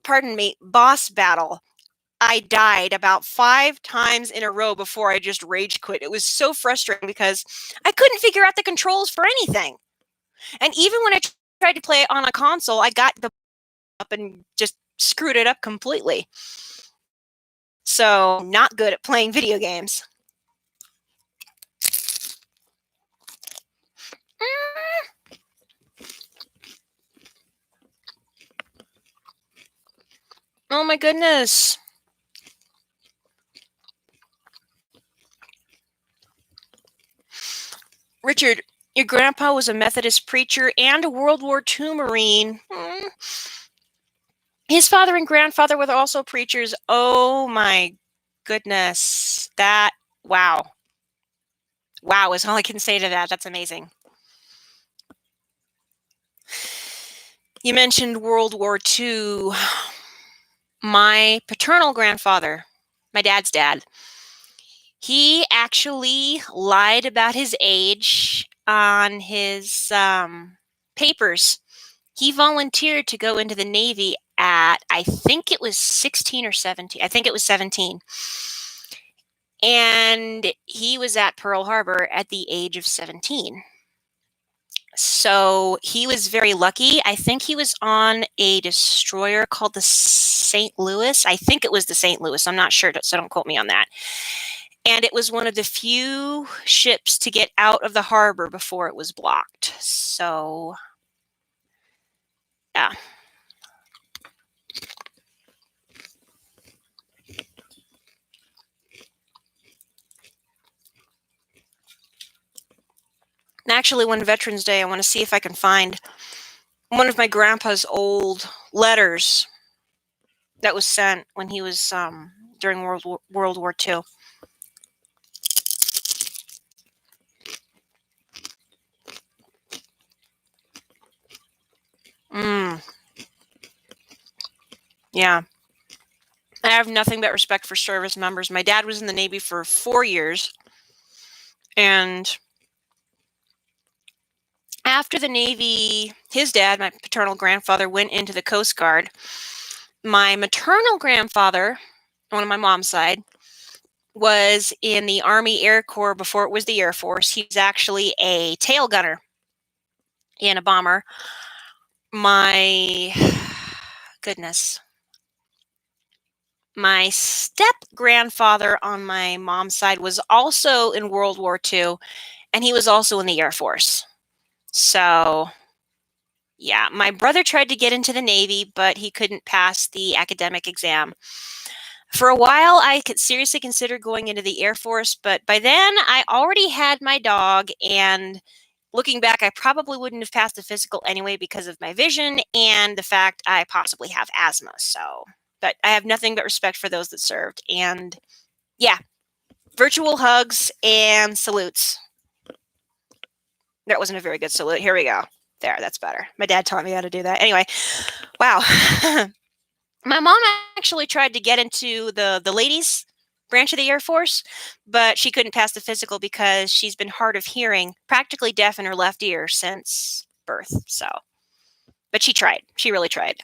pardon me, boss battle, I died about 5 times in a row before I just rage quit. It was so frustrating because I couldn't figure out the controls for anything. And even when I tried to play it on a console, I got the up and just screwed it up completely. So, not good at playing video games. Oh my goodness. Richard, your grandpa was a Methodist preacher and a World War II Marine. His father and grandfather were also preachers. Oh my goodness. Wow. Wow is all I can say to that. That's amazing. You mentioned World War II. My paternal grandfather, my dad's dad, he actually lied about his age on his papers. He volunteered to go into the Navy at, I think it was 16 or 17. I think it was 17. And he was at Pearl Harbor at the age of 17. So he was very lucky. I think he was on a destroyer called the St. Louis. I think it was the St. Louis. I'm not sure, so don't quote me on that. And it was one of the few ships to get out of the harbor before it was blocked. So, yeah. And actually, one Veterans Day, I want to see if I can find one of my grandpa's old letters that was sent when he was during World War II. Mm, yeah. I have nothing but respect for service members. My dad was in the Navy for 4 years, and after the Navy, his dad, my paternal grandfather, went into the Coast Guard. My maternal grandfather, one on my mom's side, was in the Army Air Corps before it was the Air Force. He was actually a tail gunner in a bomber. My goodness. My step grandfather on my mom's side was also in World War II, and he was also in the Air Force. So, yeah, my brother tried to get into the Navy, but he couldn't pass the academic exam. For a while, I could seriously consider going into the Air Force, but by then I already had my dog, and looking back, I probably wouldn't have passed the physical anyway because of my vision and the fact I possibly have asthma. So, but I have nothing but respect for those that served. And yeah, virtual hugs and salutes. That wasn't a very good salute. Here we go. There, that's better. My dad taught me how to do that. Anyway, wow. My mom actually tried to get into the ladies branch of the Air Force, but she couldn't pass the physical because she's been hard of hearing, practically deaf in her left ear since birth. So, but she tried. She really tried.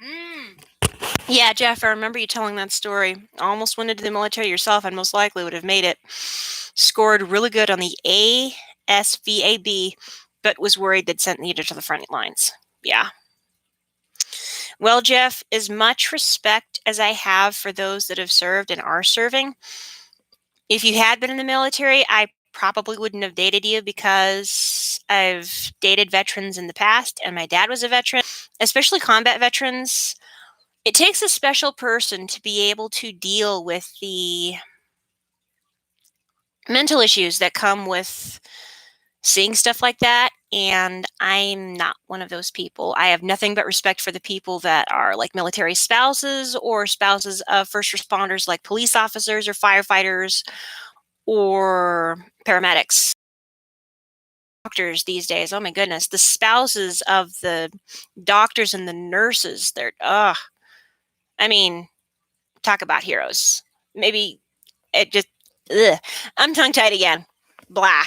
Mm. Yeah, Jeff, I remember you telling that story. Almost went into the military yourself and most likely would have made it. Scored really good on the ASVAB, but was worried they'd sent you to the front lines. Yeah. Well, Jeff, as much respect as I have for those that have served and are serving, if you had been in the military, I probably wouldn't have dated you because I've dated veterans in the past and my dad was a veteran, especially combat veterans. It takes a special person to be able to deal with the mental issues that come with seeing stuff like that. And I'm not one of those people. I have nothing but respect for the people that are like military spouses or spouses of first responders, like police officers or firefighters or paramedics. Doctors these days, oh my goodness, the spouses of the doctors and the nurses, I mean, talk about heroes. Maybe it just, ugh. I'm tongue tied again. Blah.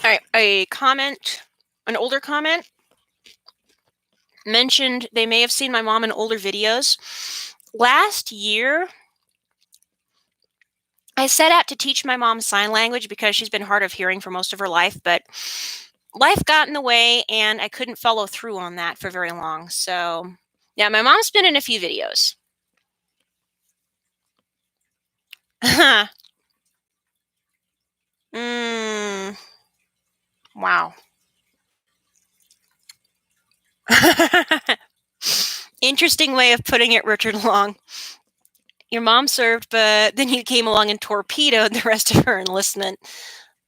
All right, an older comment mentioned they may have seen my mom in older videos. Last year, I set out to teach my mom sign language because she's been hard of hearing for most of her life, but life got in the way and I couldn't follow through on that for very long. So, yeah, my mom's been in a few videos. mm, wow. Interesting way of putting it, Richard Long. Your mom served, but then you came along and torpedoed the rest of her enlistment.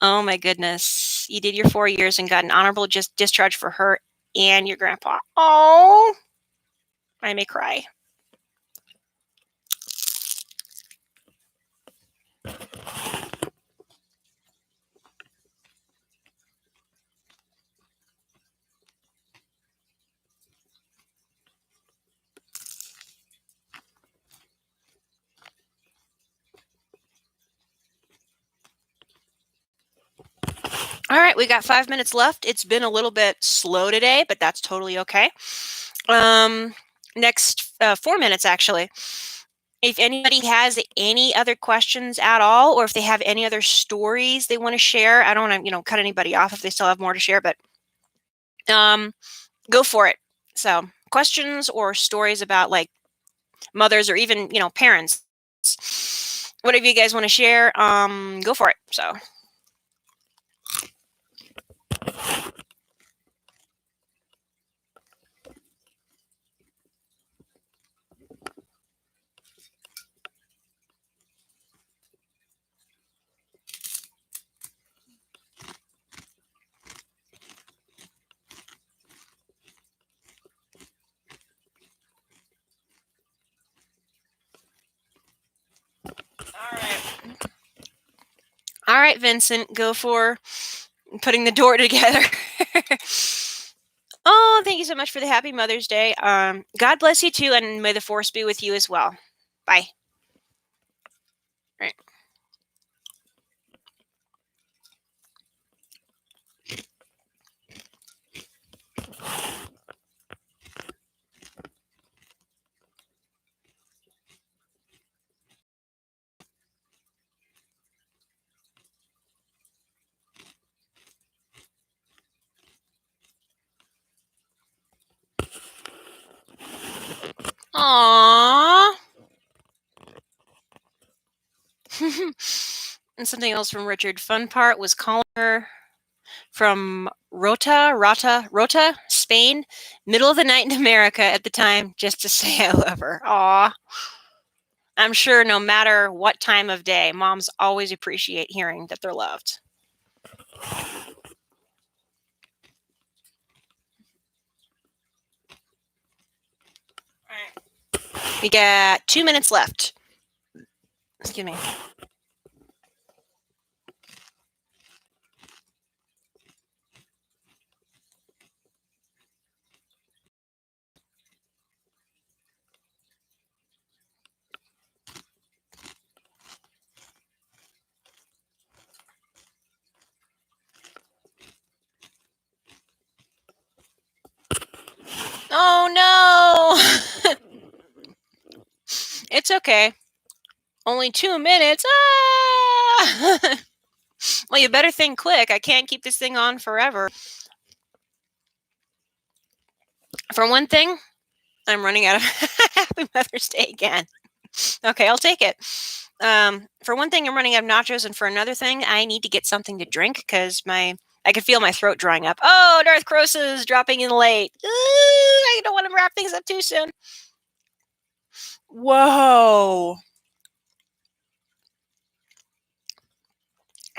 Oh my goodness. You did your 4 years and got an honorable discharge for her and your grandpa. Oh, I may cry. All right, we got 5 minutes left. It's been a little bit slow today, but that's totally okay. Next 4 minutes, actually. If anybody has any other questions at all, or if they have any other stories they want to share, I don't want to, cut anybody off if they still have more to share, but go for it. So, questions or stories about like mothers or even, parents. Whatever you guys want to share, go for it. So, right, Vincent, go for putting the door together. Oh, thank you so much for the happy Mother's Day. God bless you too, and may the force be with you as well. Bye. All right. Aww. And something else from Richard. Fun part was calling her from Rota, Spain, middle of the night in America at the time, just to say I love her. Aw. I'm sure no matter what time of day, moms always appreciate hearing that they're loved. We got 2 minutes left. Excuse me. Oh no! It's okay. Only 2 minutes. Ah! Well, you better think quick. I can't keep this thing on forever. For one thing, I'm running out of Happy Mother's Day again. Okay, I'll take it. For one thing, I'm running out of nachos, and for another thing, I need to get something to drink because I can feel my throat drying up. Oh, Darth Crosis dropping in late. Ooh, I don't want to wrap things up too soon. Whoa.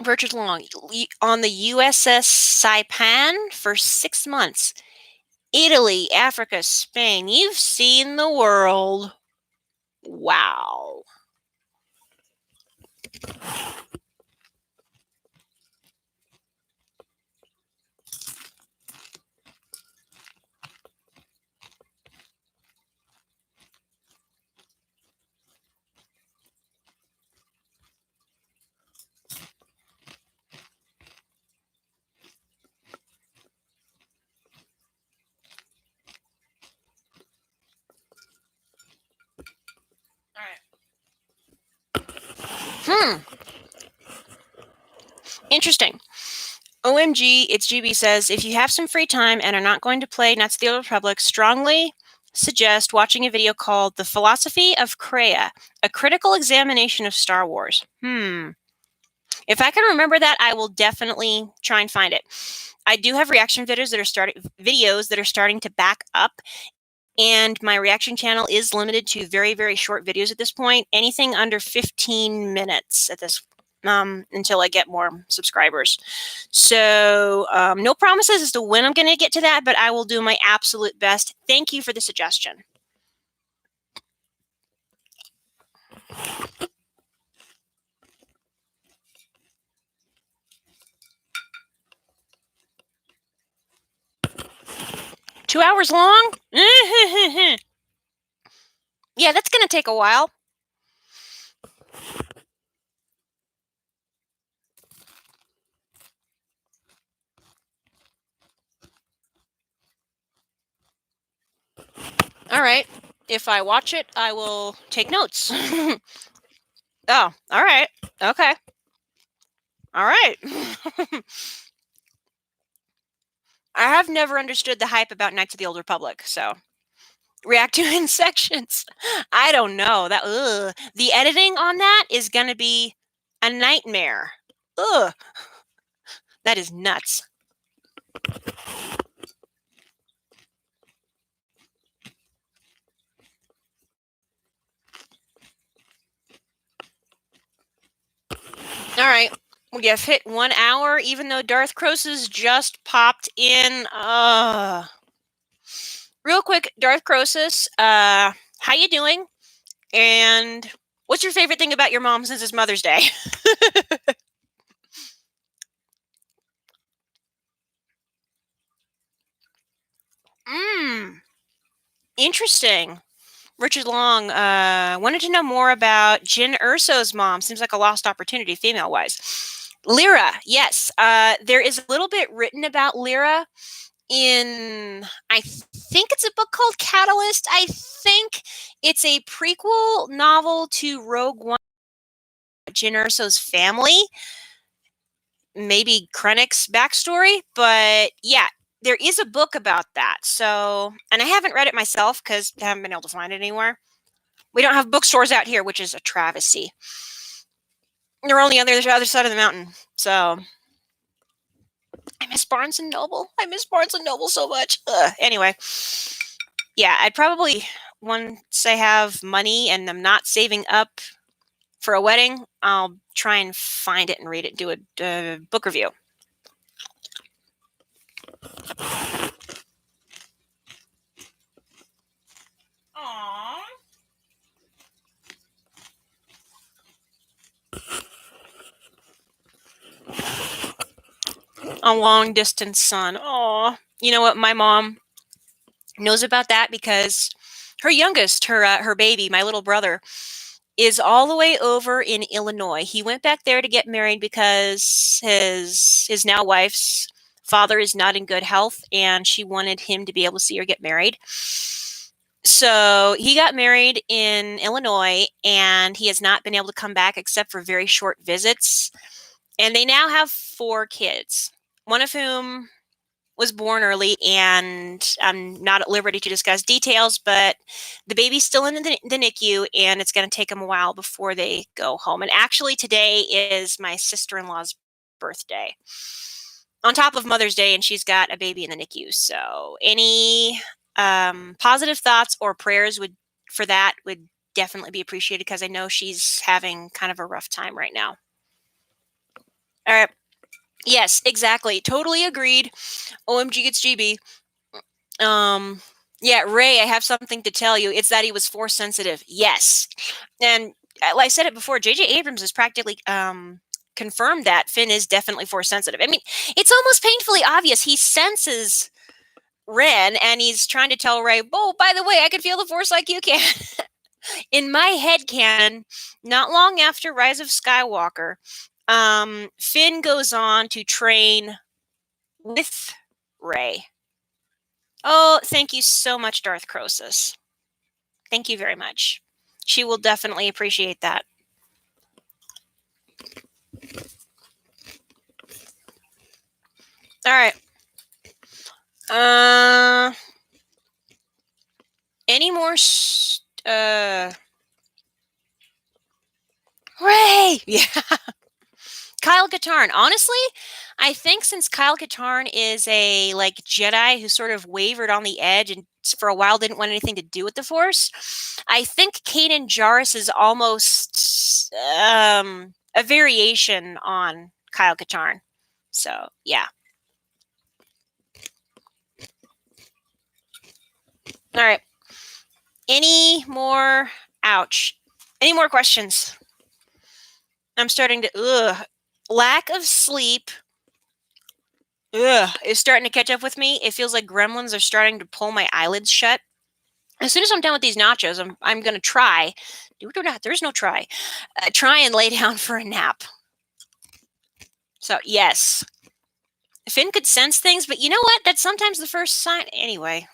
Richard Long on the USS Saipan for 6 months. Italy, Africa, Spain. You've seen the world. Wow. Interesting. OMG, it's GB says, if you have some free time and are not going to play Knights of the Old Republic, strongly suggest watching a video called The Philosophy of Kreia, a critical examination of Star Wars. If I can remember that, I will definitely try and find it. I do have reaction videos that are starting to back up, and my reaction channel is limited to very, very short videos at this point. Anything under 15 minutes at this until I get more subscribers. So no promises as to when I'm going to get to that, but I will do my absolute best. Thank you for the suggestion. Two hours long? Yeah, that's going to take a while. All right. If I watch it, I will take notes. Oh, all right. Okay. All right. I have never understood the hype about Knights of the Old Republic, so react to in sections. I don't know. The editing on that is going to be a nightmare. Ugh. That is nuts. All right. We have hit 1 hour, even though Darth Crosis just popped in. Real quick, Darth Crosis, how you doing? And what's your favorite thing about your mom since it's Mother's Day? Interesting. Richard Long wanted to know more about Jyn Erso's mom. Seems like a lost opportunity, female-wise. Lyra, yes. There is a little bit written about Lyra in, I think it's a book called Catalyst. I think it's a prequel novel to Rogue One, Jyn Erso's family, maybe Krennic's backstory. But yeah, there is a book about that. So, and I haven't read it myself because I haven't been able to find it anywhere. We don't have bookstores out here, which is a travesty. They're on the other side of the mountain. So I miss Barnes and Noble. I miss Barnes and Noble so much. Anyway, yeah, I'd probably, once I have money and I'm not saving up for a wedding, I'll try and find it and read it, do a book review. Aww. A long distance son. Aw. You know what? My mom knows about that because her youngest, her baby, my little brother, is all the way over in Illinois. He went back there to get married because his now wife's father is not in good health, and she wanted him to be able to see her get married. So he got married in Illinois, and he has not been able to come back except for very short visits. And they now have 4 kids, one of whom was born early, and I'm not at liberty to discuss details, but the baby's still in the NICU, and it's going to take them a while before they go home. And actually, today is my sister-in-law's birthday, on top of Mother's Day, and she's got a baby in the NICU. So any positive thoughts or prayers for that would definitely be appreciated, because I know she's having kind of a rough time right now. All right. Yes, exactly. Totally agreed. OMG, it's GB. Yeah, Ray, I have something to tell you. It's that he was force sensitive. Yes. And I said it before, J.J. Abrams has practically confirmed that Finn is definitely force sensitive. I mean, it's almost painfully obvious. He senses Ren, and he's trying to tell Ray, oh, by the way, I can feel the force like you can. In my head canon, not long after Rise of Skywalker, Finn goes on to train with Ray. Oh, thank you so much, Darth Crosus. Thank you very much. She will definitely appreciate that. All right. Any more? Ray! Yeah. Kyle Katarn. Honestly, I think since Kyle Katarn is a Jedi who sort of wavered on the edge and for a while didn't want anything to do with the Force, I think Kanan Jarrus is almost a variation on Kyle Katarn. So yeah. All right. Any more? Ouch. Any more questions? I'm starting to. Lack of sleep. Is starting to catch up with me. It feels like gremlins are starting to pull my eyelids shut. As soon as I'm done with these nachos, I'm going to try. There's no try. Try and lay down for a nap. So yes, Finn could sense things, but you know what? That's sometimes the first sign. Anyway.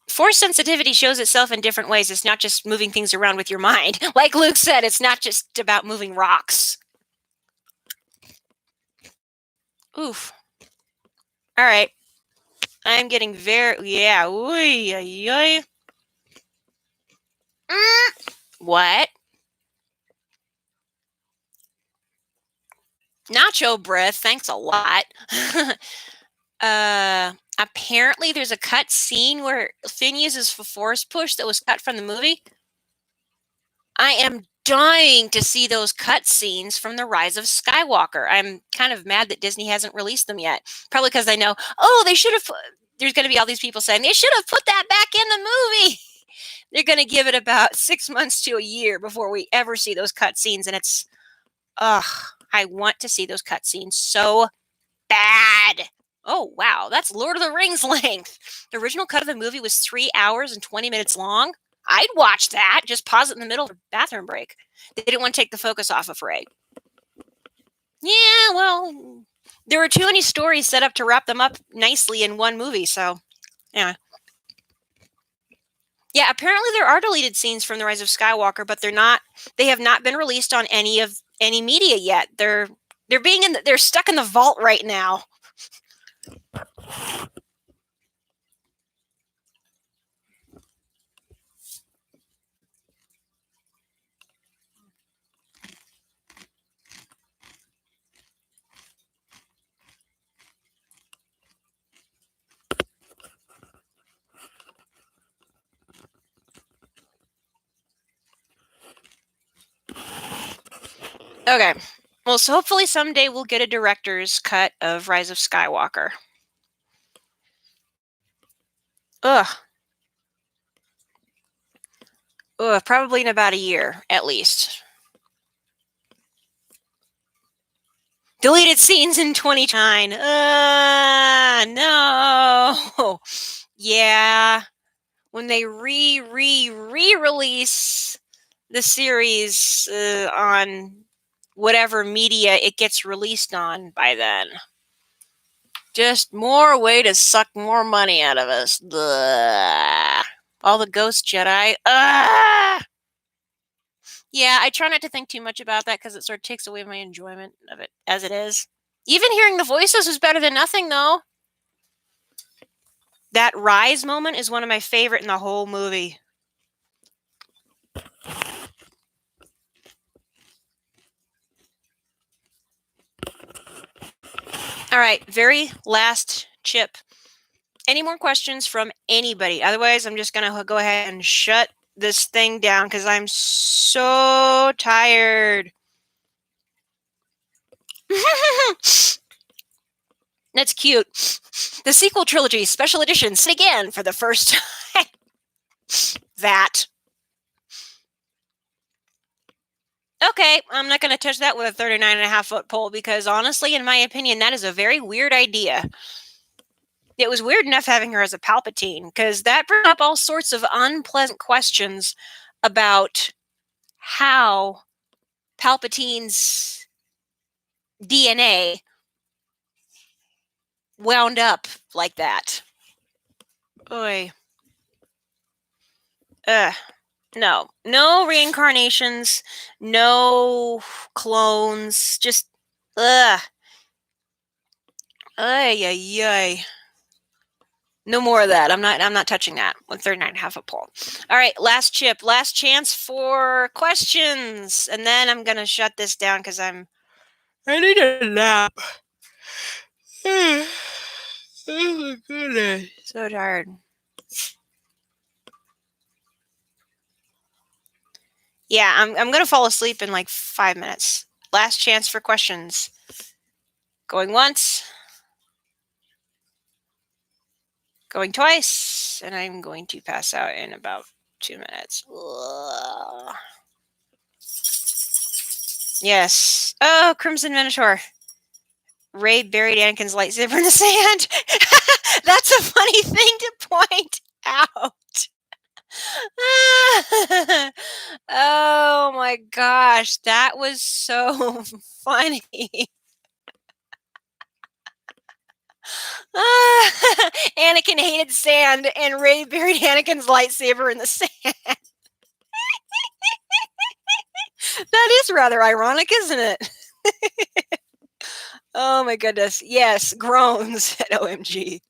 Force sensitivity shows itself in different ways. It's not just moving things around with your mind. Like Luke said, it's not just about moving rocks. Oof. All right. I'm getting yeah. What? Nacho breath. Thanks a lot. Apparently there's a cut scene where Finn uses a force push that was cut from the movie. I am dying to see those cut scenes from the Rise of Skywalker. I'm kind of mad that Disney hasn't released them yet. Probably because I know, they should have. There's going to be all these people saying they should have put that back in the movie. They're going to give it about 6 months to a year before we ever see those cut scenes, and it's, I want to see those cut scenes so bad. Oh, wow. That's Lord of the Rings length. The original cut of the movie was 3 hours and 20 minutes long. I'd watch that. Just pause it in the middle for bathroom break. They didn't want to take the focus off of Ray. Yeah, well, there were too many stories set up to wrap them up nicely in one movie, so yeah. Yeah, apparently there are deleted scenes from The Rise of Skywalker, but they have not been released on any media yet. They're stuck in the vault right now. Okay. Well, so hopefully someday we'll get a director's cut of Rise of Skywalker. Ugh. Ugh, probably in about a year, at least. Deleted scenes in 2029. No. Yeah. When they re-release the series on whatever media it gets released on by then. Just more way to suck more money out of us. Blah. All the Ghost Jedi. Yeah, I try not to think too much about that because it sort of takes away my enjoyment of it as it is. Even hearing the voices is better than nothing, though. That rise moment is one of my favorite in the whole movie. All right, very last chip. Any more questions from anybody? Otherwise, I'm just going to go ahead and shut this thing down because I'm so tired. That's cute. The sequel trilogy, special edition, sit again for the first time. That. Okay, I'm not going to touch that with a 39.5-foot pole because honestly, in my opinion, that is a very weird idea. It was weird enough having her as a Palpatine because that brought up all sorts of unpleasant questions about how Palpatine's DNA wound up like that. Oy. No. No reincarnations, no clones, just ugh. Ay ay ay. No more of that. I'm not touching that with 39.5-foot pole. All right, last chip, last chance for questions. And then I'm gonna shut this down because I need a nap. Oh my goodness. So tired. Yeah, I'm gonna fall asleep in like 5 minutes. Last chance for questions. Going once, going twice, and I'm going to pass out in about 2 minutes. Ugh. Yes. Oh, Crimson Minotaur. Ray buried Anakin's lightsaber in the sand. That's a funny thing to point out. Oh my gosh, that was so funny. Anakin hated sand, and Ray buried Anakin's lightsaber in the sand. That is rather ironic, isn't it? Oh my goodness. Yes, groans at OMG.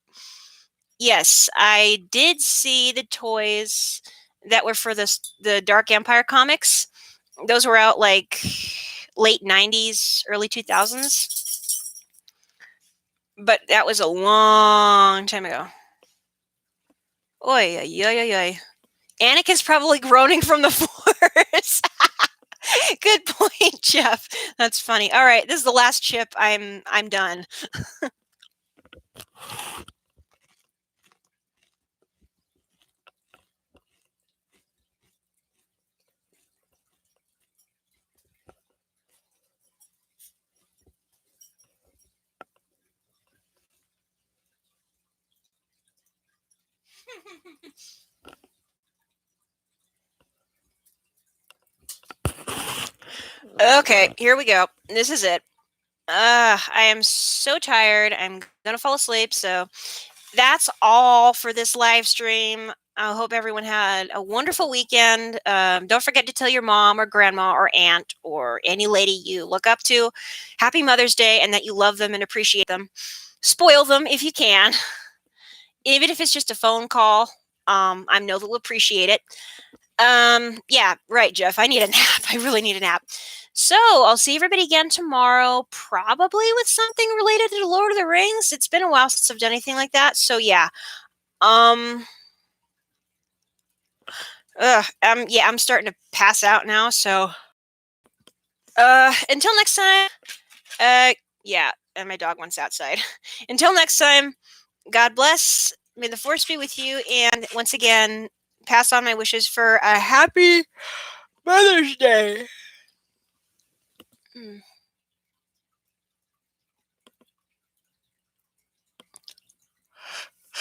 Yes, I did see the toys that were for the Dark Empire comics. Those were out like late 90s, early 2000s. But that was a long time ago. Oy, oy, oy, oy. Anakin's probably groaning from the Force. Good point, Jeff. That's funny. All right, this is the last chip. I'm done. Okay, here we go. This is it. I am so tired. I'm gonna fall asleep. So that's all for this live stream. I hope everyone had a wonderful weekend. Don't forget to tell your mom or grandma or aunt or any lady you look up to Happy Mother's Day and that you love them and appreciate them. Spoil them if you can, even if it's just a phone call. I know they'll appreciate it. Yeah, right, Jeff. I need a nap. I really need a nap. So I'll see everybody again tomorrow, probably with something related to Lord of the Rings. It's been a while since I've done anything like that. So yeah. Um yeah, I'm starting to pass out now, so until next time. Yeah, and my dog wants outside. Until next time, God bless. May the force be with you, and once again, pass on my wishes for a happy Mother's Day.